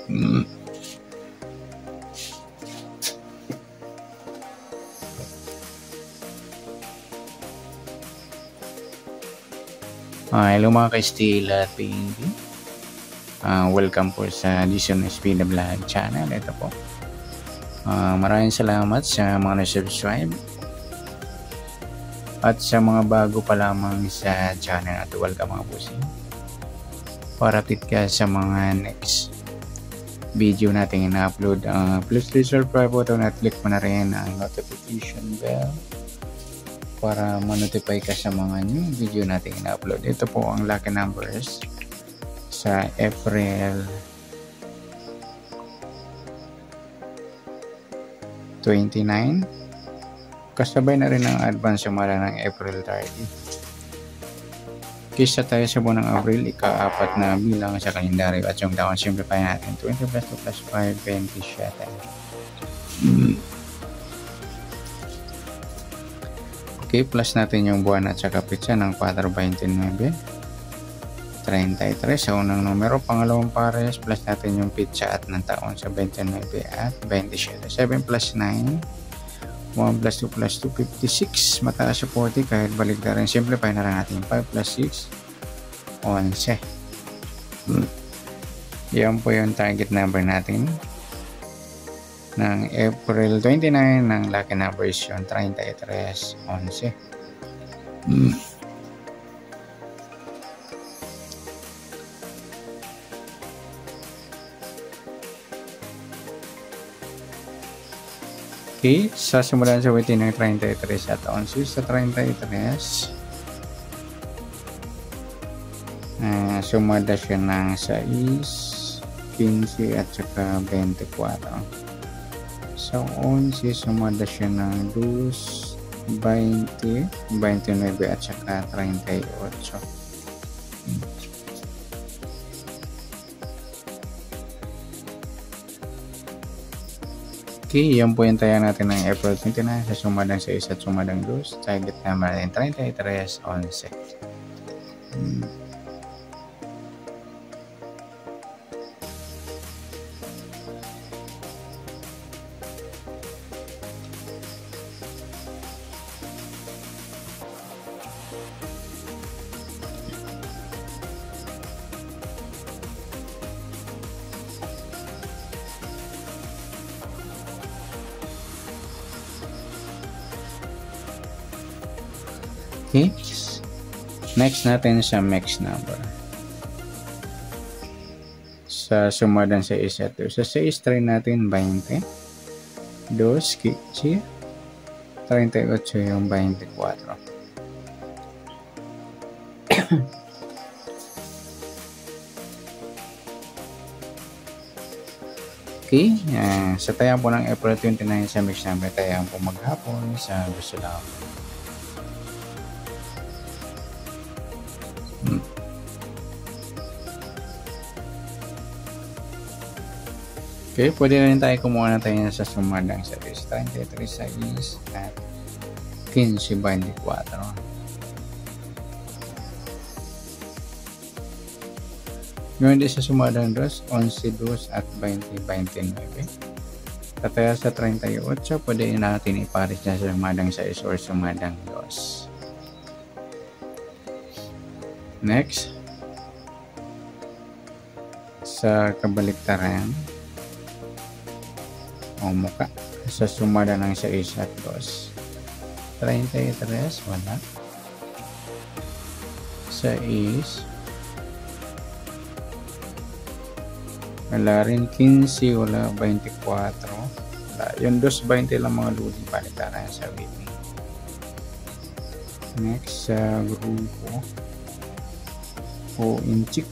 Mm. Hello mga ka-Steel at PNB. Welcome po sa Dison SP The Vlog channel. Ito po. Maraming salamat sa mga na-subscribe at sa mga bago pa lamang sa channel at welcome mga pusing. Para update ka sa mga next video natin ina-upload. Please subscribe po ito at click mo na rin ang notification bell para ma-notify ka sa mga new video natin ina-upload. Ito po ang lucky numbers sa April 29. Kasabay na rin ang advance sumala ng April 30. Kisa tayo sa buwan ng April, ika-4 na bilang sa kalendaryo at yung taon simplify natin. 20 plus 2 plus 5, 27. Okay, plus natin yung buwan at saka pitsa ng 4.29. 33 sa unang numero, pangalawang pares, plus natin yung pitsa at ng taon sa 29 at 27. 7 plus 9, 1 plus 2 plus 2, 56. Mataas sa 40 kahit balik na rin. Simplify na lang natin. 5 plus 6, 11. Yan po yung target number natin ng April 29 ng lucky numbers yung 33, 11. Okay, sa simulan sa waiting ng 33 at 11 sa 33. Sumada siya ng 6, 15 at saka 24. Sa 11 sumada siya ng 2, 20, 29 at saka 38. Okay, yan po yung tayo natin ng April 29 sa sumadang 6 at sumadang 2. Target naman natin 33, 11. Okay, next natin sa max number. Sa sumadan sa 6 at 2. Sa 6 try natin 20. 2, 15, 38 yung 24. Okay, sa tayang po ng April 29 sa mix number, tayang po maghapon sa gusto lang. Okay, pwede na rin tayo kumuha na tayo sa sumadang sa 33 sa is at 15.24. Ngayon din sa sumadang 2, 11.2 at 20.29. Tataya sa 38, pwede natin iparis na sa sumadang sa is or sumadang 2. Next, sa kabaliktaran, o muka sa sumada ng 6 at 2. 33 wala. 6 wala rin. 15 wala. 24 wala. Yung 2.20 lang mga luli paliktaran sa weekly. Next sa grupo o inchik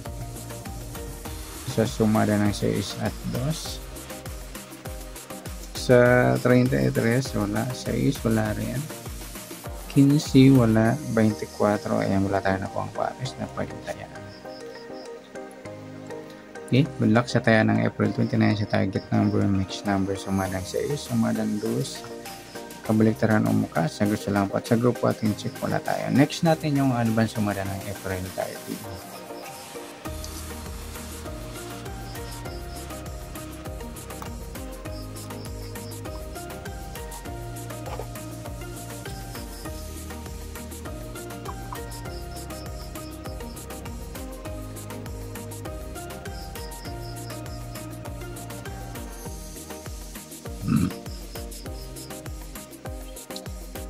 sa sumada ng 6 at 2. Sa 33 wala, 6 wala rin, 15 wala, 24 ayan, wala tayo na po ang pares na pwede tayo. Okay, good luck sa tayo ng April 29 sa target number, mix number, sumadang 6, sumadang 2, kabaliktaran o muka, sa gusto lang po at sa grupo ating check wala tayo. Next natin yung advance sumadang ng April 30.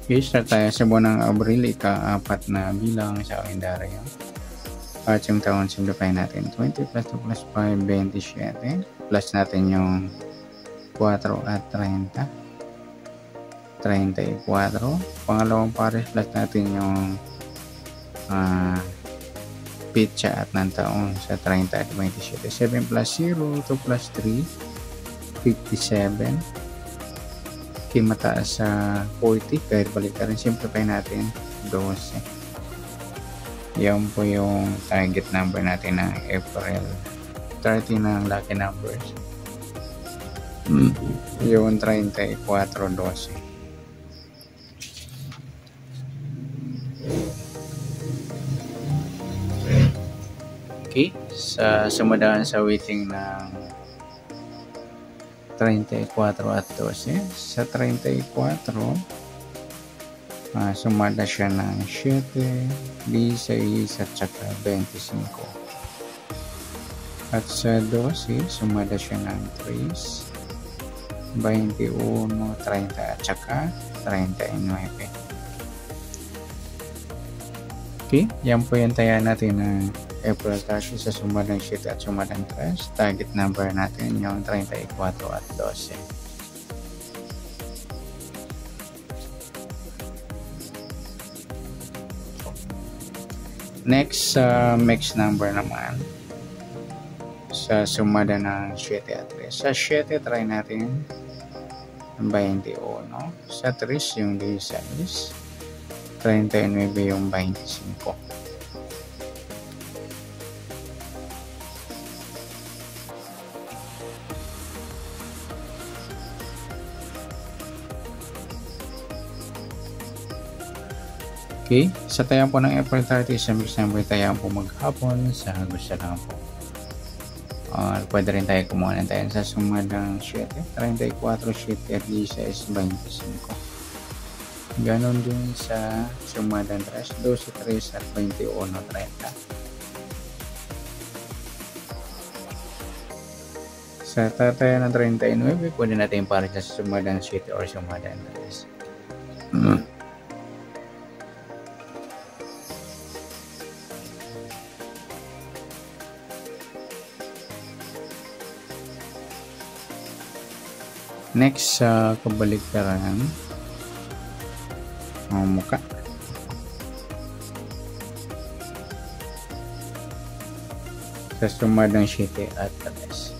Okay, start tayo sa buwan ng Abril, ika-4 na bilang sa kalendaryo. At yung taon, simplify natin. 20 plus 2 plus 5, 27. Plus natin yung 4 at 30. 34. Pangalawang pares, plus natin yung pitsa at ng taon sa 30 at 27. 7 plus 0, 2 plus 3, 57. Okay, mataas sa 40, kahit balik ka rin, simplify natin 12. Yan po yung target number natin ng April 30 ng lucky numbers. Yung 34, 12. Okay, sa sumadaan sa waiting ng 34 at 12. Sa 34, sumada siya ng 7, 16 at saka 25. At sa 12, sumada siya ng 3, 21, 30 at saka 39. Okay, yan po yung taya natin ng April 30 sa sumadang 7 at sumadang 3. Target number natin yung 34 at 12. Next, mix number naman sa sumada ng 7 at 3. Sa 7, try natin 21. Sa 3, yung 16. 39 yung 25. Okay, sa tayang po ng April 30, sa mix number tayang po maghapon sa gusto lang po. Pwede rin tayo kumuha ng tayo sa sumadang 7, 34, 7, 16, 25. Ganon din sa sumadang 3, 12, 3 at 21, 30. Sa tataya ng 39, pwede natin para sa sumadang 7 or sumadang 3. Next, sa kabaliktaran ang muka. Sa sumadang 7 at 3.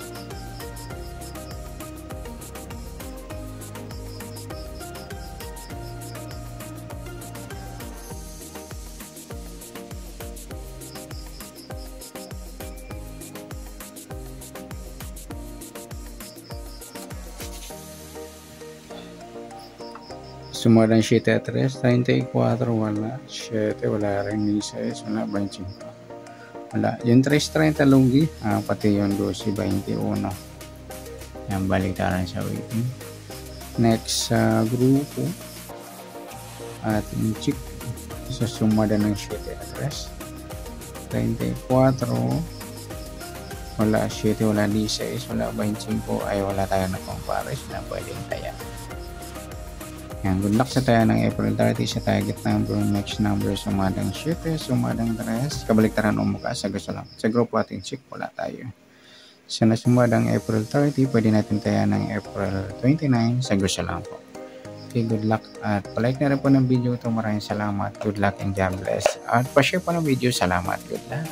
Sumadang 7 at 3, 34, wala. 7, wala rin. 16, wala. 25. Wala. Yung 3, 30 lunggi. Pati yung 12, 21. Yan, baliktaran sa waiting. Next sa grupo. At yung chick. Sa sumada ng 7 at 3. 34. Wala. 7, wala. 16, wala. 25. Ay, wala tayo na compares na pwedeng taya. Yan, good luck sa tayo ng April 30 sa target number, next number, sumadang 7, sumadang 3, kabaliktaran o mukha sa gusto lang. Sa grupo ating check, wala tayo. Sa nasumadang April 30, pwede natin tayo ng April 29 sa gusto lang po. Okay, good luck at palike na rin po ng video ito. Maraming salamat, good luck and God bless. At pa-share po ng video, salamat, good luck.